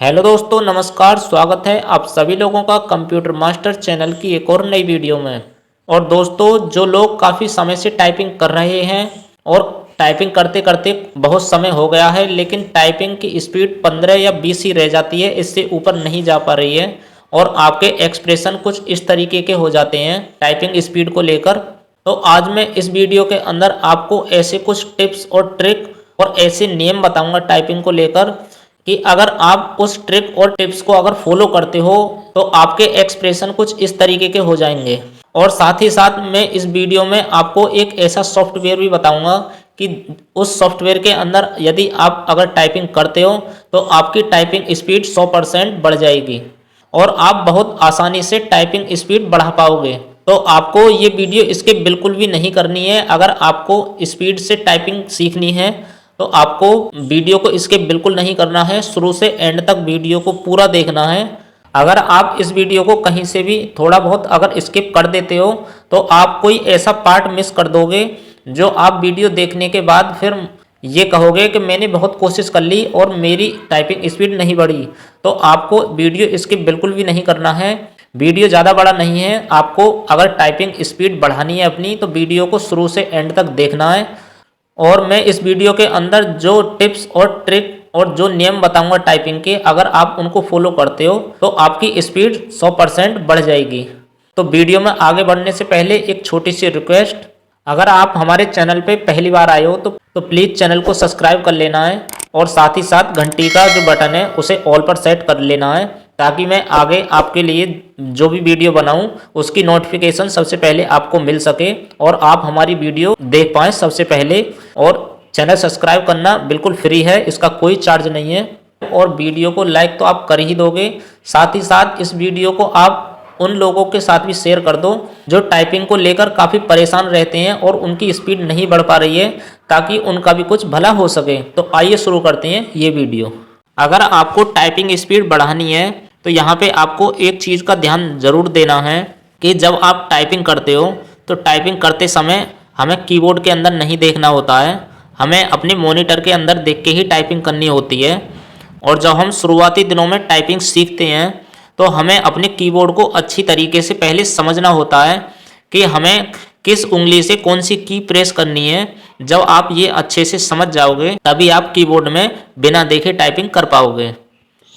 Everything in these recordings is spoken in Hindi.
हेलो दोस्तों, नमस्कार। स्वागत है आप सभी लोगों का कंप्यूटर मास्टर चैनल की एक और नई वीडियो में। और दोस्तों, जो लोग काफ़ी समय से टाइपिंग कर रहे हैं और टाइपिंग करते करते बहुत समय हो गया है, लेकिन टाइपिंग की स्पीड 15 या 20 ही रह जाती है, इससे ऊपर नहीं जा पा रही है और आपके एक्सप्रेशन कुछ इस तरीके के हो जाते हैं टाइपिंग स्पीड को लेकर। तो आज मैं इस वीडियो के अंदर आपको ऐसे कुछ टिप्स और ट्रिक और ऐसे नियम बताऊंगा टाइपिंग को लेकर कि अगर आप उस ट्रिक और टिप्स को अगर फॉलो करते हो तो आपके एक्सप्रेशन कुछ इस तरीके के हो जाएंगे। और साथ ही साथ मैं इस वीडियो में आपको एक ऐसा सॉफ्टवेयर भी बताऊंगा कि उस सॉफ्टवेयर के अंदर यदि आप अगर टाइपिंग करते हो तो आपकी टाइपिंग स्पीड 100% बढ़ जाएगी और आप बहुत आसानी से टाइपिंग स्पीड बढ़ा पाओगे। तो आपको ये वीडियो इसके बिल्कुल भी नहीं करनी है। अगर आपको स्पीड से टाइपिंग सीखनी है तो आपको वीडियो को इसके बिल्कुल नहीं करना है, शुरू से एंड तक वीडियो को पूरा देखना है। अगर आप इस वीडियो को कहीं से भी थोड़ा बहुत अगर स्किप कर देते हो तो आप कोई ऐसा पार्ट मिस कर दोगे जो आप वीडियो देखने के बाद फिर ये कहोगे कि मैंने बहुत कोशिश कर ली और मेरी टाइपिंग स्पीड नहीं बढ़ी। तो आपको वीडियो स्किप बिल्कुल भी नहीं करना है। वीडियो ज़्यादा बड़ा नहीं है, आपको अगर टाइपिंग स्पीड बढ़ानी है अपनी तो वीडियो को शुरू से एंड तक देखना है। और मैं इस वीडियो के अंदर जो टिप्स और ट्रिक और जो नियम बताऊंगा टाइपिंग के, अगर आप उनको फॉलो करते हो तो आपकी स्पीड 100% बढ़ जाएगी। तो वीडियो में आगे बढ़ने से पहले एक छोटी सी रिक्वेस्ट, अगर आप हमारे चैनल पे पहली बार आए हो तो प्लीज़ चैनल को सब्सक्राइब कर लेना है और साथ ही साथ घंटी का जो बटन है उसे ऑल पर सेट कर लेना है, ताकि मैं आगे आपके लिए जो भी वीडियो बनाऊं उसकी नोटिफिकेशन सबसे पहले आपको मिल सके और आप हमारी वीडियो देख पाएँ सबसे पहले। और चैनल सब्सक्राइब करना बिल्कुल फ्री है, इसका कोई चार्ज नहीं है। और वीडियो को लाइक तो आप कर ही दोगे, साथ ही साथ इस वीडियो को आप उन लोगों के साथ भी शेयर कर दो जो टाइपिंग को लेकर काफ़ी परेशान रहते हैं और उनकी स्पीड नहीं बढ़ पा रही है, ताकि उनका भी कुछ भला हो सके। तो आइए शुरू करते हैं ये वीडियो। अगर आपको टाइपिंग स्पीड बढ़ानी है तो यहाँ पे आपको एक चीज़ का ध्यान ज़रूर देना है कि जब आप टाइपिंग करते हो तो टाइपिंग करते समय हमें कीबोर्ड के अंदर नहीं देखना होता है, हमें अपने मॉनिटर के अंदर देख के ही टाइपिंग करनी होती है। और जब हम शुरुआती दिनों में टाइपिंग सीखते हैं तो हमें अपने कीबोर्ड को अच्छी तरीके से पहले समझना होता है कि हमें किस उंगली से कौन सी की प्रेस करनी है। जब आप ये अच्छे से समझ जाओगे तभी आप कीबोर्ड में बिना देखे टाइपिंग कर पाओगे।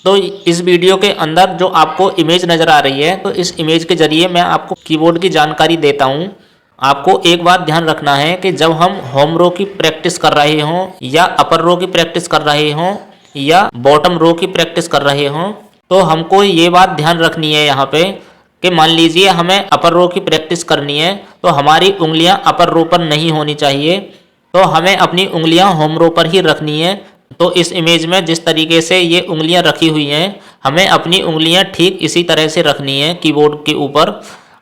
तो इस वीडियो के अंदर जो आपको इमेज नज़र आ रही है, तो इस इमेज के ज़रिए मैं आपको कीबोर्ड की जानकारी देता हूँ। आपको एक बात ध्यान रखना है कि जब हम होम रो की प्रैक्टिस कर रहे हों या अपर रो की प्रैक्टिस कर रहे हों या बॉटम रो की प्रैक्टिस कर रहे हों, तो हमको ये बात ध्यान रखनी है यहाँ पे कि मान लीजिए हमें अपर रो की प्रैक्टिस करनी है तो हमारी उंगलियां अपर रो पर नहीं होनी चाहिए, तो हमें अपनी उंगलियां होम रो पर ही रखनी है। तो इस इमेज में जिस तरीके से ये उंगलियां रखी हुई हैं, हमें अपनी उंगलियां ठीक इसी तरह से रखनी है कीबोर्ड के ऊपर।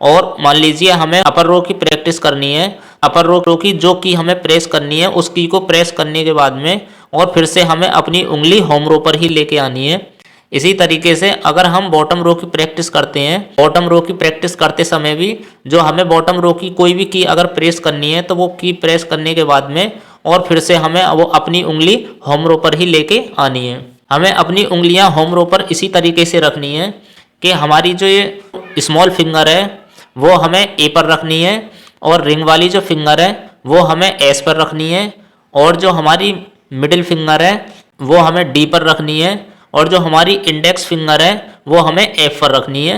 और मान लीजिए हमें अपर रो की प्रैक्टिस करनी है, अपर रो की जो की हमें प्रेस करनी है उस की को प्रेस करने के बाद में और फिर से हमें अपनी उंगली होम रो पर ही लेके आनी है। इसी तरीके से अगर हम बॉटम रो की प्रैक्टिस करते हैं, बॉटम रो की प्रैक्टिस करते समय भी जो हमें बॉटम रो की कोई भी की अगर प्रेस करनी है तो वो की प्रेस करने के बाद में और फिर से हमें वो अपनी उंगली होम रो पर ही लेके आनी है। हमें अपनी उंगलियां होम रो पर इसी तरीके से रखनी है कि हमारी जो ये स्मॉल फिंगर है वो हमें ए पर रखनी है और रिंग वाली जो फिंगर है वो हमें एस पर रखनी है और जो हमारी मिडिल फिंगर है वो हमें डी पर रखनी है और जो हमारी इंडेक्स फिंगर है वो हमें एफ पर रखनी है।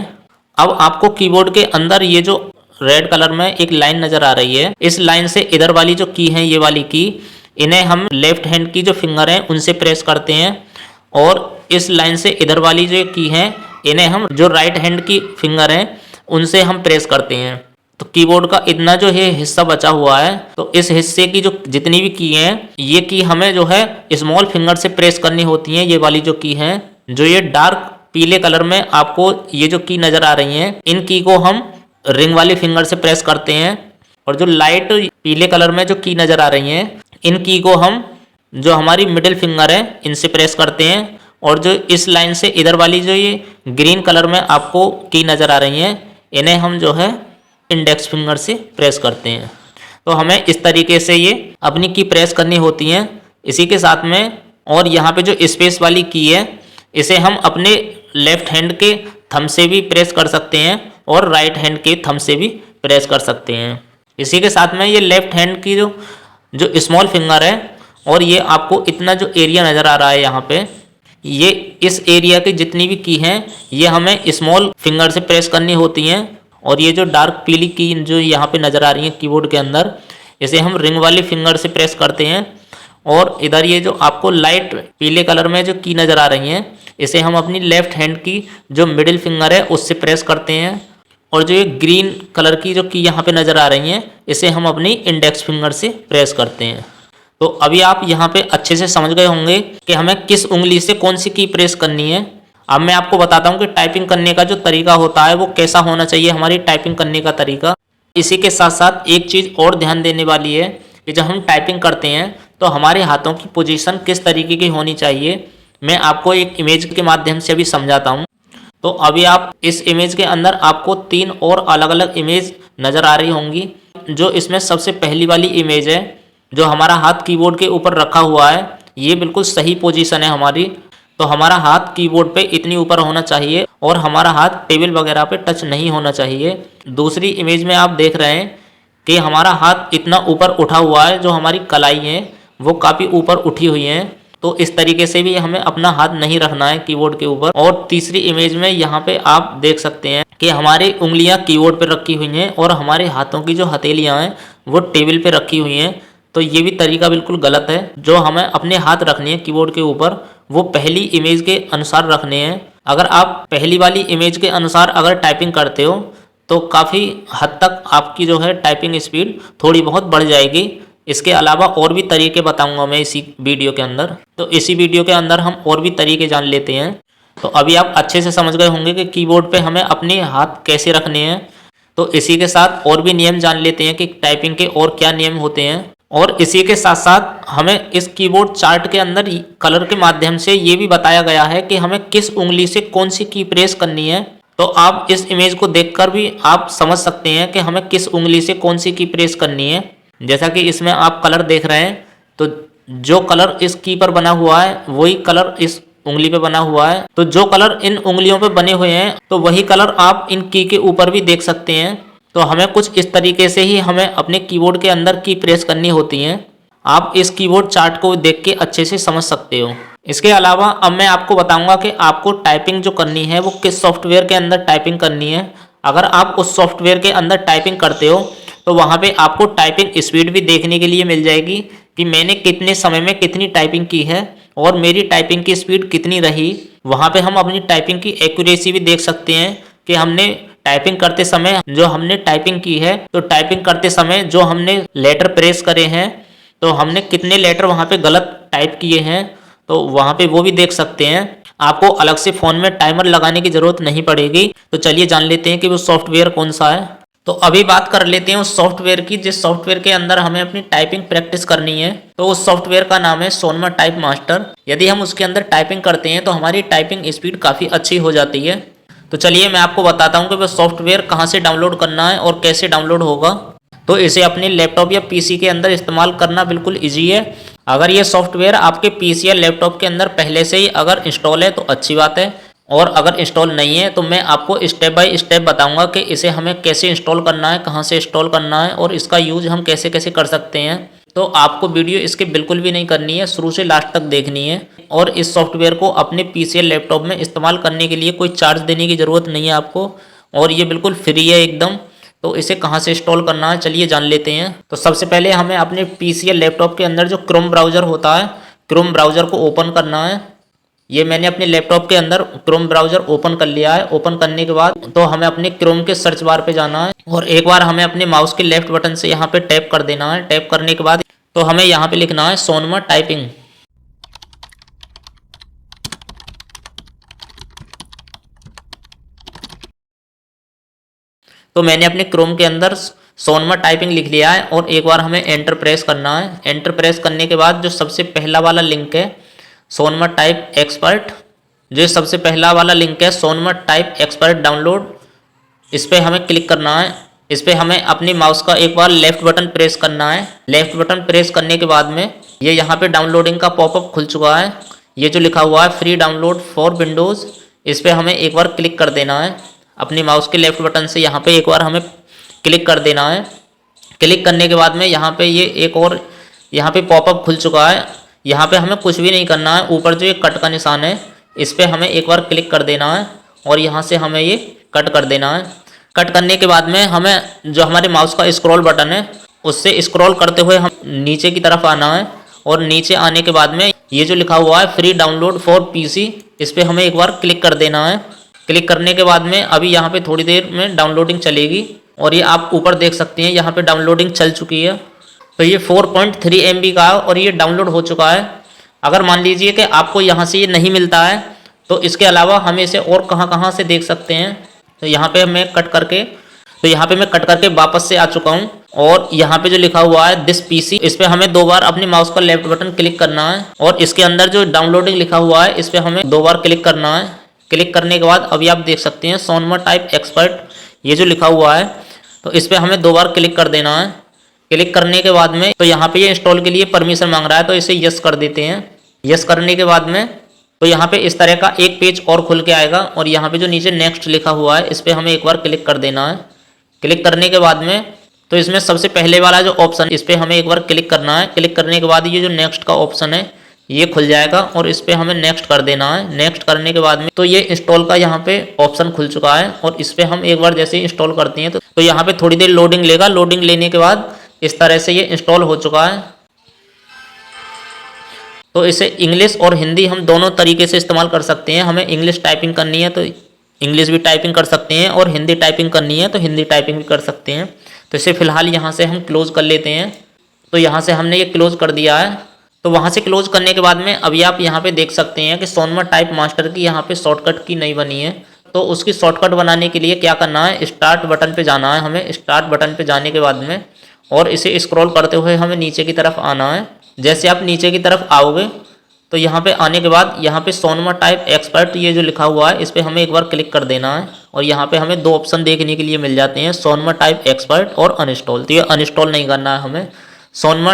अब आपको कीबोर्ड के अंदर ये जो रेड कलर में एक लाइन नज़र आ रही है, इस लाइन से इधर वाली जो की है, ये वाली की, इन्हें हम लेफ्ट हैंड की जो फिंगर है उनसे प्रेस करते हैं और इस लाइन से इधर वाली जो की है इन्हें हम जो राइट हैंड की फिंगर है उनसे हम प्रेस करते हैं। तो कीबोर्ड का इतना जो है हिस्सा बचा हुआ है, तो इस हिस्से की जो जितनी भी की हैं ये की हमें जो है स्मॉल फिंगर से प्रेस करनी होती हैं। ये वाली जो की है, जो ये डार्क पीले कलर में आपको ये जो की नज़र आ रही हैं, इन की को हम रिंग वाली फिंगर से प्रेस करते हैं और जो लाइट पीले कलर में जो की नज़र आ रही हैं इन की को हम जो हमारी मिडिल फिंगर है इनसे प्रेस करते हैं और जो इस लाइन से इधर वाली जो ये ग्रीन कलर में आपको की नज़र आ रही हैं इन्हें हम जो है इंडेक्स फिंगर से प्रेस करते हैं। तो हमें इस तरीके से ये अपनी की प्रेस करनी होती हैं। इसी के साथ में और यहाँ पे जो स्पेस वाली की है इसे हम अपने लेफ्ट हैंड के थंब से भी प्रेस कर सकते हैं और राइट हैंड के थंब से भी प्रेस कर सकते हैं। इसी के साथ में ये लेफ्ट हैंड की जो स्मॉल फिंगर है और ये आपको इतना जो एरिया नज़र आ रहा है यहाँ पे, ये इस एरिया की जितनी भी की हैं ये हमें स्मॉल फिंगर से प्रेस करनी होती हैं। और ये जो डार्क पीली की जो यहाँ पे नज़र आ रही है कीबोर्ड के अंदर, इसे हम रिंग वाली फिंगर से प्रेस करते हैं। और इधर ये जो आपको लाइट पीले कलर में जो की नज़र आ रही हैं, इसे हम अपनी लेफ्ट हैंड की जो मिडिल फिंगर है उससे प्रेस करते हैं। और जो ये ग्रीन कलर की जो की यहाँ पे नज़र आ रही हैं, इसे हम अपनी इंडेक्स फिंगर से प्रेस करते हैं। तो अभी आप यहाँ पे अच्छे से समझ गए होंगे कि हमें किस उंगली से कौन सी की प्रेस करनी है। अब मैं आपको बताता हूँ कि टाइपिंग करने का जो तरीका होता है वो कैसा होना चाहिए, हमारी टाइपिंग करने का तरीका। इसी के साथ साथ एक चीज़ और ध्यान देने वाली है कि जब हम टाइपिंग करते हैं तो हमारे हाथों की पोजीशन किस तरीके की होनी चाहिए, मैं आपको एक इमेज के माध्यम से अभी समझाता हूँ। तो अभी आप इस इमेज के अंदर आपको 3 और अलग अलग इमेज नज़र आ रही होंगी। जो इसमें सबसे पहली वाली इमेज है, जो हमारा हाथ कीबोर्ड के ऊपर रखा हुआ है, ये बिल्कुल सही पोजीशन है हमारी। तो हमारा हाथ कीबोर्ड पे इतनी ऊपर होना चाहिए और हमारा हाथ टेबल वगैरह पे टच नहीं होना चाहिए। दूसरी इमेज में आप देख रहे हैं कि हमारा हाथ इतना ऊपर उठा हुआ है, जो हमारी कलाई है वो काफ़ी ऊपर उठी हुई हैं। तो इस तरीके से भी हमें अपना हाथ नहीं रखना है कीबोर्ड के ऊपर। और तीसरी इमेज में यहाँ पे आप देख सकते हैं कि हमारी उंगलियाँ कीबोर्ड पे रखी हुई हैं और हमारे हाथों की जो हथेलियाँ हैं वो टेबल पे रखी हुई हैं। तो ये भी तरीका बिल्कुल गलत है। जो हमें अपने हाथ रखने हैं कीबोर्ड के ऊपर वो पहली इमेज के अनुसार रखने हैं। अगर आप पहली वाली इमेज के अनुसार अगर टाइपिंग करते हो तो काफ़ी हद तक आपकी जो है टाइपिंग स्पीड थोड़ी बहुत बढ़ जाएगी। इसके अलावा और भी तरीके बताऊंगा मैं इसी वीडियो के अंदर। तो इसी वीडियो के अंदर हम और भी तरीके जान लेते हैं। तो अभी आप अच्छे से समझ गए होंगे कि कीबोर्ड पे हमें अपने हाथ कैसे रखने हैं। तो इसी के साथ और भी नियम जान लेते हैं कि टाइपिंग के और क्या नियम होते हैं। और इसी के साथ साथ हमें इस कीबोर्ड चार्ट के अंदर कलर के माध्यम से ये भी बताया गया है कि हमें किस उंगली से कौन सी की प्रेस करनी है। तो आप इस इमेज को देखकर भी आप समझ सकते हैं कि हमें किस उंगली से कौन सी की प्रेस करनी है। जैसा कि इसमें आप कलर देख रहे हैं, तो जो कलर इस की पर बना हुआ है वही कलर इस उंगली पे बना हुआ है। तो जो कलर इन उंगलियों पे बने हुए हैं तो वही कलर आप इन की के ऊपर भी देख सकते हैं। तो हमें कुछ इस तरीके से ही हमें अपने कीबोर्ड के अंदर की प्रेस करनी होती हैं। आप इस कीबोर्ड चार्ट को देख के अच्छे से समझ सकते हो। इसके अलावा अब मैं आपको बताऊंगा कि आपको टाइपिंग जो करनी है वो किस सॉफ्टवेयर के अंदर टाइपिंग करनी है। अगर आप उस सॉफ्टवेयर के अंदर टाइपिंग करते हो तो वहाँ पे आपको टाइपिंग स्पीड भी देखने के लिए मिल जाएगी कि मैंने कितने समय में कितनी टाइपिंग की है और मेरी टाइपिंग की स्पीड कितनी रही। वहाँ पे हम अपनी टाइपिंग की एक्यूरेसी भी देख सकते हैं कि हमने टाइपिंग करते समय जो हमने टाइपिंग की है, तो टाइपिंग करते समय जो हमने लेटर प्रेस करे हैं तो हमने कितने लेटर वहाँ पे गलत टाइप किए हैं, तो वहाँ पे वो भी देख सकते हैं। आपको अलग से फ़ोन में टाइमर लगाने की ज़रूरत नहीं पड़ेगी। तो चलिए जान लेते हैं कि वो सॉफ्टवेयर कौन सा है। तो अभी बात कर लेते हैं उस सॉफ्टवेयर की जिस सॉफ्टवेयर के अंदर हमें अपनी टाइपिंग प्रैक्टिस करनी है। तो उस सॉफ्टवेयर का नाम है सोनमा टाइप मास्टर। यदि हम उसके अंदर टाइपिंग करते हैं तो हमारी टाइपिंग स्पीड काफ़ी अच्छी हो जाती है। तो चलिए मैं आपको बताता हूँ कि वह सॉफ्टवेयर कहाँ से डाउनलोड करना है और कैसे डाउनलोड होगा। तो इसे अपने लैपटॉप या पीसी के अंदर इस्तेमाल करना बिल्कुल ईजी है। अगर ये सॉफ्टवेयर आपके पीसी या लैपटॉप के अंदर पहले से ही अगर इंस्टॉल है तो अच्छी बात है, और अगर इंस्टॉल नहीं है तो मैं आपको स्टेप बाय स्टेप बताऊंगा कि इसे हमें कैसे इंस्टॉल करना है, कहाँ से इंस्टॉल करना है और इसका यूज हम कैसे कैसे कर सकते हैं। तो आपको वीडियो इसके बिल्कुल भी नहीं करनी है, शुरू से लास्ट तक देखनी है। और इस सॉफ्टवेयर को अपने पीसी या लैपटॉप में इस्तेमाल करने के लिए कोई चार्ज देने की ज़रूरत नहीं है आपको, और ये बिल्कुल फ्री है एकदम। तो इसे कहाँ से इंस्टॉल करना है चलिए जान लेते हैं। तो सबसे पहले हमें अपने पीसी या लैपटॉप के अंदर जो क्रोम ब्राउज़र होता है, क्रोम ब्राउज़र को ओपन करना है। ये मैंने अपने लैपटॉप के अंदर क्रोम ब्राउज़र ओपन कर लिया है। ओपन करने के बाद तो हमें अपने क्रोम के सर्च बार पे जाना है और एक बार हमें अपने माउस के लेफ्ट बटन से यहाँ पे टैप कर देना है। टैप करने के बाद तो हमें यहाँ पे लिखना है सोनमा टाइपिंग। तो मैंने अपने क्रोम के अंदर सोनमा टाइपिंग लिख लिया है और एक बार हमें एंटर प्रेस करना है। एंटर प्रेस करने के बाद जो सबसे पहला वाला लिंक है सोनमा टाइप एक्सपर्ट, जो सबसे पहला वाला लिंक है सोनमा टाइप एक्सपर्ट डाउनलोड, इस पर हमें क्लिक करना है। इस पर हमें अपनी माउस का एक बार लेफ्ट बटन प्रेस करना है। लेफ्ट बटन प्रेस करने के बाद में ये यहाँ पे डाउनलोडिंग का पॉपअप खुल चुका है। ये जो लिखा हुआ है फ्री डाउनलोड फॉर विंडोज़, इस पर हमें एक बार क्लिक कर देना है। अपनी माउस के लेफ्ट बटन से यहाँ पे एक बार हमें क्लिक कर देना है। क्लिक करने के बाद में यहाँ पे ये एक और यहाँ पे पॉपअप खुल चुका है। यहाँ पे हमें कुछ भी नहीं करना है। ऊपर जो ये कट का निशान है इस पर हमें एक बार क्लिक कर देना है और यहाँ से हमें ये कट कर देना है। कट करने के बाद में हमें जो हमारे माउस का स्क्रॉल बटन है उससे स्क्रॉल करते हुए हम नीचे की तरफ आना है और नीचे आने के बाद में ये जो लिखा हुआ है फ्री डाउनलोड फॉर पीसी, इस पर हमें एक बार क्लिक कर देना है। क्लिक करने के बाद में अभी यहाँ पे थोड़ी देर में डाउनलोडिंग चलेगी और ये आप ऊपर देख सकते हैं यहाँ पे डाउनलोडिंग चल चुकी है। तो ये 4.3 MB का है और ये डाउनलोड हो चुका है। अगर मान लीजिए कि आपको यहाँ से ये नहीं मिलता है तो इसके अलावा हम इसे और कहाँ से देख सकते हैं। तो यहाँ पे मैं कट करके वापस से आ चुका हूँ और यहाँ पे जो लिखा हुआ है दिस पीसी, इस पे हमें 2 बार अपने माउस का लेफ्ट बटन क्लिक करना है और इसके अंदर जो डाउनलोडिंग लिखा हुआ है इस पे हमें 2 बार क्लिक करना है। क्लिक करने के बाद अभी आप देख सकते हैं सोनमा टाइप एक्सपर्ट ये जो लिखा हुआ है, तो इस पे हमें 2 बार क्लिक कर देना है। क्लिक करने के बाद में तो यहाँ पे ये इंस्टॉल के लिए परमिशन मांग रहा है, तो इसे यस कर देते हैं। यस करने के बाद में तो यहाँ पे इस तरह का एक पेज और खुल के आएगा और यहाँ पे जो नीचे नेक्स्ट लिखा हुआ है इस पर हमें एक बार क्लिक कर देना है। क्लिक करने के बाद में तो इसमें सबसे पहले वाला जो ऑप्शन इस पर हमें एक बार क्लिक करना है। क्लिक करने के बाद ये जो नेक्स्ट का ऑप्शन है ये खुल जाएगा और इस पर हमें नेक्स्ट कर देना है। नेक्स्ट करने के बाद में तो ये इंस्टॉल का यहाँ पे ऑप्शन खुल चुका है और इस पर हम एक बार जैसे इंस्टॉल करते हैं तो यहाँ पे थोड़ी देर लोडिंग लेगा। लोडिंग लेने के बाद इस तरह से ये इंस्टॉल हो चुका है। तो इसे इंग्लिश और हिंदी हम दोनों तरीके से इस्तेमाल कर सकते हैं। हमें इंग्लिश टाइपिंग करनी है तो इंग्लिश भी टाइपिंग कर सकते हैं और हिंदी टाइपिंग करनी है तो हिंदी टाइपिंग भी कर सकते हैं। तो इसे फिलहाल यहाँ से हम क्लोज कर लेते हैं। तो यहाँ से हमने ये क्लोज कर दिया है। तो वहाँ से क्लोज करने के बाद में अभी आप यहाँ पे देख सकते हैं कि सोनमा टाइप मास्टर की यहाँ पे शॉर्टकट की नहीं बनी है। तो उसकी शॉर्टकट बनाने के लिए क्या करना है, स्टार्ट बटन पे जाना है। हमें स्टार्ट बटन पे जाने के बाद में और इसे स्क्रॉल करते हुए हमें नीचे की तरफ आना है। जैसे आप नीचे की तरफ आओगे तो यहाँ पे आने के बाद यहाँ पे सोनमा टाइप एक्सपर्ट ये जो लिखा हुआ है इस पर हमें एक बार क्लिक कर देना है और यहाँ पे हमें 2 ऑप्शन देखने के लिए मिल जाते हैं, सोनमा टाइप एक्सपर्ट और अनइंस्टॉल। तो ये अनइंस्टॉल नहीं करना है हमें। सोनमा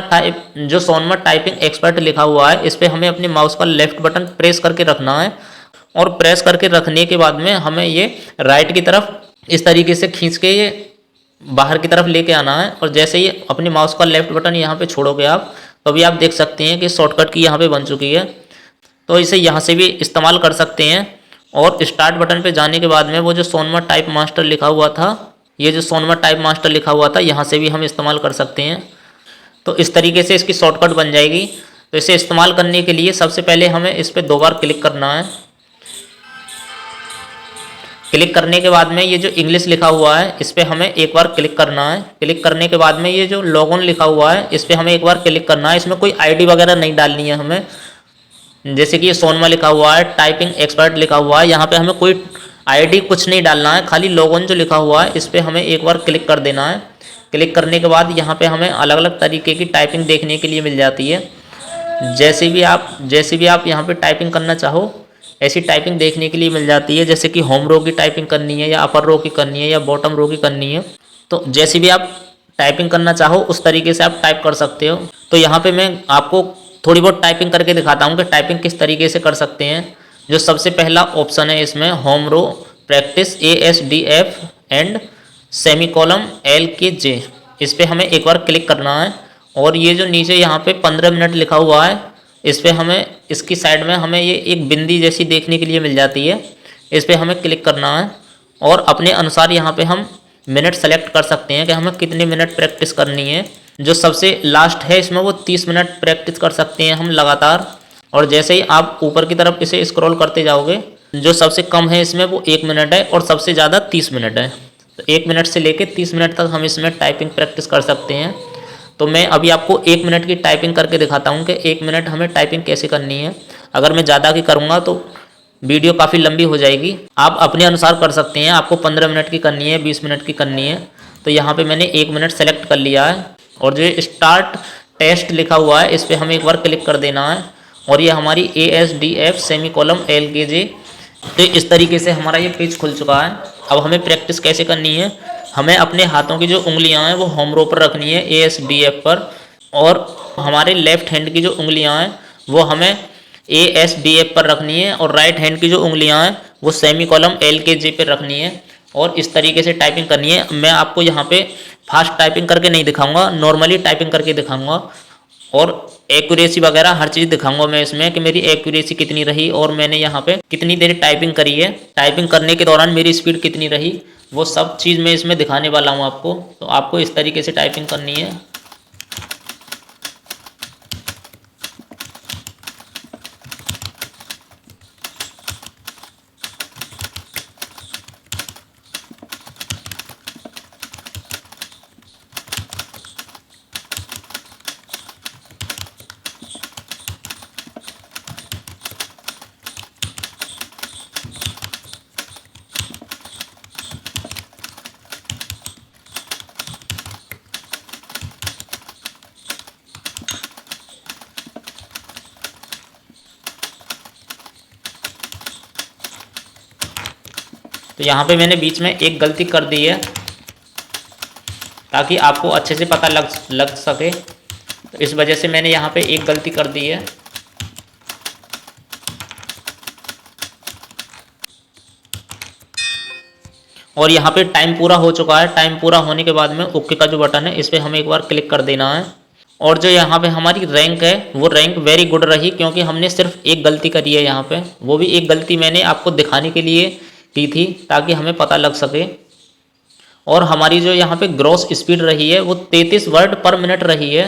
टाइपिंग एक्सपर्ट लिखा हुआ है इस पर हमें अपने माउस का लेफ्ट बटन प्रेस करके रखना है और प्रेस करके रखने के बाद में हमें ये राइट की तरफ इस तरीके से खींच के ये बाहर की तरफ लेके आना है। और जैसे ही अपने माउस का लेफ्ट बटन यहाँ पे छोड़ोगे आप तो अभी आप देख सकते हैं कि शॉर्टकट की यहाँ पे बन चुकी है। तो इसे यहाँ से भी इस्तेमाल कर सकते हैं। और स्टार्ट बटन पे जाने के बाद में वो जो सोनमा टाइप मास्टर लिखा हुआ था, ये जो सोनमा टाइप मास्टर लिखा हुआ था यहाँ से भी हम इस्तेमाल कर सकते हैं। तो इस तरीके से इसकी शॉर्टकट बन जाएगी। तो इसे इस्तेमाल करने के लिए सबसे पहले हमें इस पर 2 बार क्लिक करना है। क्लिक करने के बाद में ये जो इंग्लिश लिखा हुआ है इस पर हमें एक बार क्लिक करना है। क्लिक करने के बाद में ये जो लॉगिन लिखा हुआ है इस पर हमें एक बार क्लिक करना है। इसमें कोई आईडी वगैरह नहीं डालनी है हमें। जैसे कि ये सोनमा लिखा हुआ है, टाइपिंग एक्सपर्ट लिखा हुआ है, यहाँ पे हमें कोई आईडी कुछ नहीं डालना है, खाली लॉगिन जो लिखा हुआ है इस पर हमें एक बार क्लिक कर देना है। क्लिक करने के बाद यहाँ पे हमें अलग अलग तरीके की टाइपिंग देखने के लिए मिल जाती है। जैसे भी आप यहाँ पे टाइपिंग करना चाहो ऐसी टाइपिंग देखने के लिए मिल जाती है। जैसे कि होम रो की टाइपिंग करनी है या अपर रो की करनी है या बॉटम रो की करनी है, तो जैसे भी आप टाइपिंग करना चाहो उस तरीके से आप टाइप कर सकते हो। तो यहाँ पे मैं आपको थोड़ी बहुत टाइपिंग करके दिखाता हूँ कि टाइपिंग किस तरीके से कर सकते हैं। जो सबसे पहला ऑप्शन है इसमें home row practice ASDF and semicolon LKJ, इस पर हमें एक बार क्लिक करना है। और ये जो नीचे यहाँ पे 15 मिनट लिखा हुआ है इस पर हमें इसकी साइड में हमें ये एक बिंदी जैसी देखने के लिए मिल जाती है, इस पर हमें क्लिक करना है। और अपने अनुसार यहाँ पे हम मिनट सेलेक्ट कर सकते हैं कि हमें कितने मिनट प्रैक्टिस करनी है। जो सबसे लास्ट है इसमें वो 30 मिनट प्रैक्टिस कर सकते हैं हम लगातार। और जैसे ही आप ऊपर की तरफ इसे स्क्रॉल करते जाओगे, जो सबसे कम है इसमें वो 1 मिनट है और सबसे ज़्यादा 30 मिनट है। तो 1 मिनट से लेकर 30 मिनट तक हम इसमें टाइपिंग प्रैक्टिस कर सकते हैं। तो मैं अभी आपको 1 मिनट की टाइपिंग करके दिखाता हूँ कि 1 मिनट हमें टाइपिंग कैसे करनी है। अगर मैं ज़्यादा की करूँगा तो वीडियो काफ़ी लंबी हो जाएगी। आप अपने अनुसार कर सकते हैं, आपको 15 मिनट की करनी है, 20 मिनट की करनी है। तो यहाँ पे मैंने 1 मिनट सेलेक्ट कर लिया है और जो स्टार्ट टेस्ट लिखा हुआ है इस पर हमें एक बार क्लिक कर देना है और ये हमारी ASDF सेमीकोलम LKJ। तो इस तरीके से हमारा ये पेज खुल चुका है। अब हमें प्रैक्टिस कैसे करनी है, हमें अपने हाथों की जो उंगलियां हैं वो होम रो पर रखनी है ASDF पर, और हमारे लेफ्ट हैंड की जो उंगलियां हैं वो हमें ASDF पर रखनी है और राइट हैंड की जो उंगलियां हैं वो सेमी कॉलम LKJ पे रखनी है और इस तरीके से टाइपिंग करनी है। मैं आपको यहाँ पे फास्ट टाइपिंग करके नहीं दिखाऊंगा, नॉर्मली टाइपिंग करके दिखाऊंगा और एक्यूरेसी वगैरह हर चीज़ दिखाऊंगा मैं इसमें कि मेरी एक्यूरेसी कितनी रही और मैंने यहाँ पे कितनी देर टाइपिंग करी है, टाइपिंग करने के दौरान मेरी स्पीड कितनी रही, वो सब चीज़ मैं इसमें दिखाने वाला हूँ आपको। तो आपको इस तरीके से टाइपिंग करनी है। तो यहाँ पे मैंने बीच में एक गलती कर दी है ताकि आपको अच्छे से पता लग सके, तो इस वजह से मैंने यहाँ पे एक गलती कर दी है। और यहाँ पे टाइम पूरा हो चुका है। टाइम पूरा होने के बाद में ओके का जो बटन है इस पर हमें एक बार क्लिक कर देना है। और जो यहाँ पे हमारी रैंक है वो रैंक वेरी गुड रही, क्योंकि हमने सिर्फ एक गलती करी है यहाँ पे, वो भी एक गलती मैंने आपको दिखाने के लिए की थी ताकि हमें पता लग सके। और हमारी जो यहाँ पे ग्रॉस स्पीड रही है वो 33 वर्ड पर मिनट रही है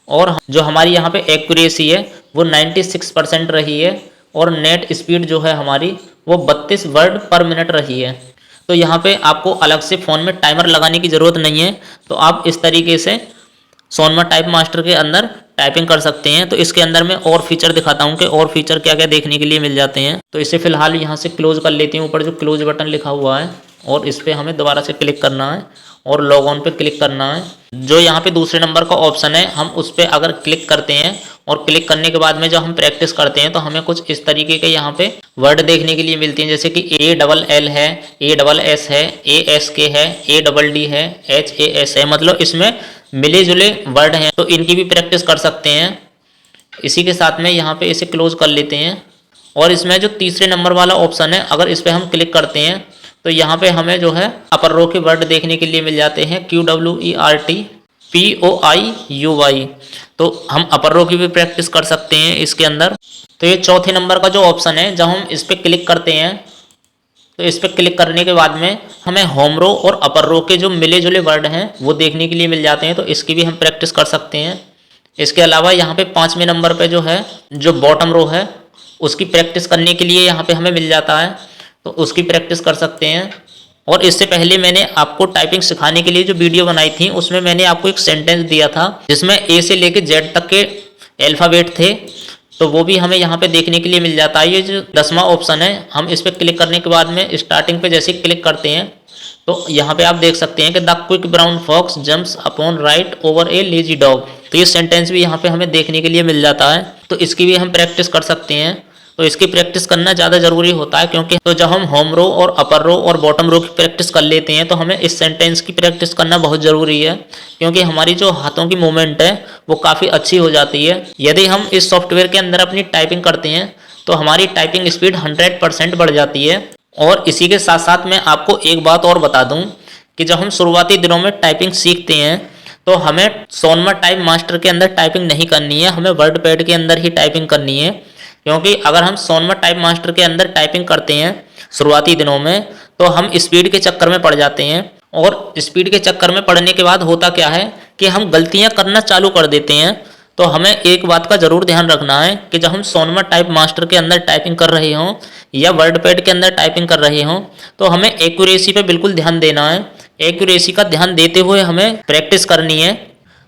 और जो हमारी यहाँ पे एक्यूरेसी है वो 96% रही है और नेट स्पीड जो है हमारी वो 32 वर्ड पर मिनट रही है। तो यहाँ पे आपको अलग से फ़ोन में टाइमर लगाने की ज़रूरत नहीं है, तो आप इस तरीके से सोनमा टाइप मास्टर के अंदर टाइपिंग कर सकते हैं। तो इसके अंदर मैं और फीचर दिखाता हूँ कि और फीचर क्या क्या देखने के लिए मिल जाते हैं। तो इसे फिलहाल यहाँ से क्लोज कर लेती हूँ। ऊपर जो क्लोज बटन लिखा हुआ है और इस पर हमें दोबारा से क्लिक करना है और लॉग ऑन पे क्लिक करना है। जो यहाँ पे दूसरे नंबर का ऑप्शन है हम उस पर अगर क्लिक करते हैं और क्लिक करने के बाद में जब हम प्रैक्टिस करते हैं तो हमें कुछ इस तरीके के यहाँ पे वर्ड देखने के लिए मिलती हैं, जैसे कि ALL है, ASS है, ASK है, ADD है, HAS है, मतलब इसमें मिले जुले वर्ड हैं, तो इनकी भी प्रैक्टिस कर सकते हैं। इसी के साथ में यहाँ पे इसे क्लोज कर लेते हैं और इसमें जो तीसरे नंबर वाला ऑप्शन है अगर इस पर हम क्लिक करते हैं तो यहाँ पे हमें जो है अपर रो के वर्ड देखने के लिए मिल जाते हैं QWERT POIUY, तो हम अपर रो की भी प्रैक्टिस कर सकते हैं इसके अंदर। तो ये चौथे नंबर का जो ऑप्शन है जब हम इस पर क्लिक करते हैं तो इस पर क्लिक करने के बाद में हमें होम रो और अपर रो के जो मिले जुले वर्ड हैं वो देखने के लिए मिल जाते हैं, तो इसकी भी हम प्रैक्टिस कर सकते हैं। इसके अलावा यहाँ पे 5वें नंबर पे जो है जो बॉटम रो है उसकी प्रैक्टिस करने के लिए यहाँ पे हमें मिल जाता है, तो उसकी प्रैक्टिस कर सकते हैं। और इससे पहले मैंने आपको टाइपिंग सिखाने के लिए जो वीडियो बनाई थी उसमें मैंने आपको एक सेंटेंस दिया था जिसमें A से लेकर Z तक के अल्फ़ाबेट थे, तो वो भी हमें यहाँ पे देखने के लिए मिल जाता है। ये जो 10वां ऑप्शन है हम इस पर क्लिक करने के बाद में स्टार्टिंग पे जैसे क्लिक करते हैं तो यहाँ पे आप देख सकते हैं कि the quick brown fox jumps upon right over a lazy dog, तो ये सेंटेंस भी यहाँ पे हमें देखने के लिए मिल जाता है, तो इसकी भी हम प्रैक्टिस कर सकते हैं। तो इसकी प्रैक्टिस करना ज़्यादा ज़रूरी होता है, क्योंकि तो जब हम होम रो और अपर रो और बॉटम रो की प्रैक्टिस कर लेते हैं तो हमें इस सेंटेंस की प्रैक्टिस करना बहुत ज़रूरी है, क्योंकि हमारी जो हाथों की मूवमेंट है वो काफ़ी अच्छी हो जाती है। यदि हम इस सॉफ्टवेयर के अंदर अपनी टाइपिंग करते हैं तो हमारी टाइपिंग स्पीड 100% बढ़ जाती है। और इसी के साथ साथ मैं आपको एक बात और बता दूं कि जब हम शुरुआती दिनों में टाइपिंग सीखते हैं तो हमें सोनमा टाइप मास्टर के अंदर टाइपिंग नहीं करनी है, हमें वर्ड पैड के अंदर ही टाइपिंग करनी है। क्योंकि अगर हम सोनमा टाइप मास्टर के अंदर टाइपिंग करते हैं शुरुआती दिनों में तो हम स्पीड के चक्कर में पड़ जाते हैं, और स्पीड के चक्कर में पड़ने के बाद होता क्या है कि हम गलतियां करना चालू कर देते हैं। तो हमें एक बात का ज़रूर ध्यान रखना है कि जब हम सोनमा टाइप मास्टर के अंदर टाइपिंग कर रहे हों या वर्ड पैड के अंदर टाइपिंग कर रहे हों तो हमें एक्यूरेसी पे बिल्कुल ध्यान देना है। एक्यूरेसी का ध्यान देते हुए हमें प्रैक्टिस करनी है।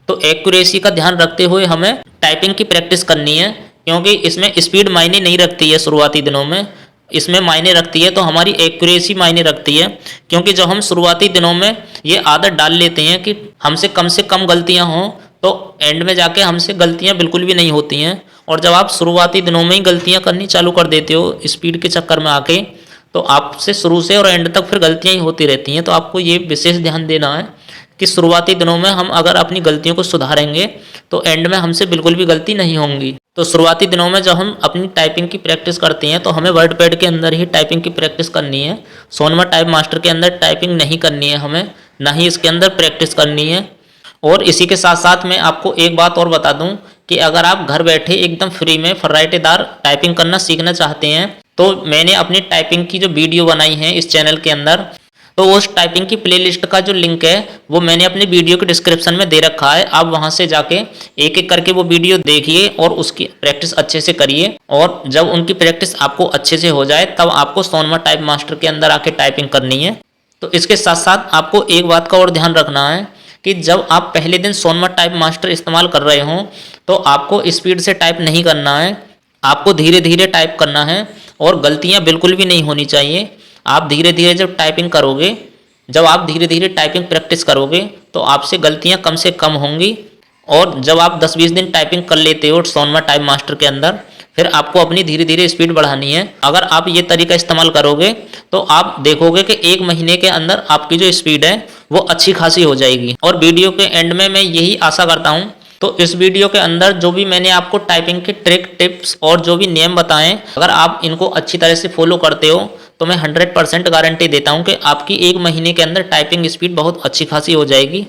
तो एक्यूरेसी का ध्यान रखते हुए हमें टाइपिंग की प्रैक्टिस करनी है, क्योंकि इसमें स्पीड मायने नहीं रखती है शुरुआती दिनों में, इसमें मायने रखती है तो हमारी एक्यूरेसी मायने रखती है। क्योंकि जब हम शुरुआती दिनों में ये आदत डाल लेते हैं कि हमसे कम गलतियां हों तो एंड में जाके हमसे गलतियां बिल्कुल भी नहीं होती हैं। और जब आप शुरुआती दिनों में ही गलतियां करनी चालू कर देते हो स्पीड के चक्कर में आके, तो आपसे शुरू से और एंड तक फिर गलतियां ही होती रहती हैं। तो आपको ये विशेष ध्यान देना है कि शुरुआती दिनों में हम अगर अपनी गलतियों को सुधारेंगे तो एंड में हमसे बिल्कुल भी गलती नहीं होंगी। तो तो शुरुआती दिनों में जब हम अपनी टाइपिंग की प्रैक्टिस करते हैं तो हमें वर्डपैड के अंदर ही टाइपिंग की प्रैक्टिस करनी है। सोनमा टाइप मास्टर के अंदर टाइपिंग नहीं करनी है हमें, ना ही इसके अंदर प्रैक्टिस करनी है। और इसी के साथ साथ मैं आपको एक बात और बता दूं कि अगर आप घर बैठे एकदम फ्री में फर्राटेदार टाइपिंग करना सीखना चाहते हैं तो मैंने अपनी टाइपिंग की जो वीडियो बनाई है इस चैनल के अंदर, तो उस टाइपिंग की प्लेलिस्ट का जो लिंक है वो मैंने अपने वीडियो के डिस्क्रिप्शन में दे रखा है। आप वहां से जाके एक एक करके वो वीडियो देखिए और उसकी प्रैक्टिस अच्छे से करिए। और जब उनकी प्रैक्टिस आपको अच्छे से हो जाए तब आपको सोनमा टाइप मास्टर के अंदर आके टाइपिंग करनी है। तो इसके साथ साथ आपको एक बात का और ध्यान रखना है कि जब आप पहले दिन सोनमा टाइप मास्टर इस्तेमाल कर रहे हो तो आपको स्पीड से टाइप नहीं करना है, आपको धीरे धीरे टाइप करना है और गलतियां बिल्कुल भी नहीं होनी चाहिए। आप धीरे धीरे जब टाइपिंग करोगे, जब आप धीरे धीरे टाइपिंग प्रैक्टिस करोगे तो आपसे गलतियां कम से कम होंगी। और जब आप 10-20 दिन टाइपिंग कर लेते हो सोनमा टाइप मास्टर के अंदर, फिर आपको अपनी धीरे धीरे स्पीड बढ़ानी है। अगर आप ये तरीका इस्तेमाल करोगे तो आप देखोगे कि 1 महीने के अंदर आपकी जो स्पीड है वो अच्छी खासी हो जाएगी। और वीडियो के एंड में मैं यही आशा करता हूँ। तो इस वीडियो के अंदर जो भी मैंने आपको टाइपिंग के ट्रिक टिप्स और जो भी नियम बताएं, अगर आप इनको अच्छी तरह से फॉलो करते हो तो मैं 100% गारंटी देता हूं कि आपकी 1 महीने के अंदर टाइपिंग स्पीड बहुत अच्छी खासी हो जाएगी।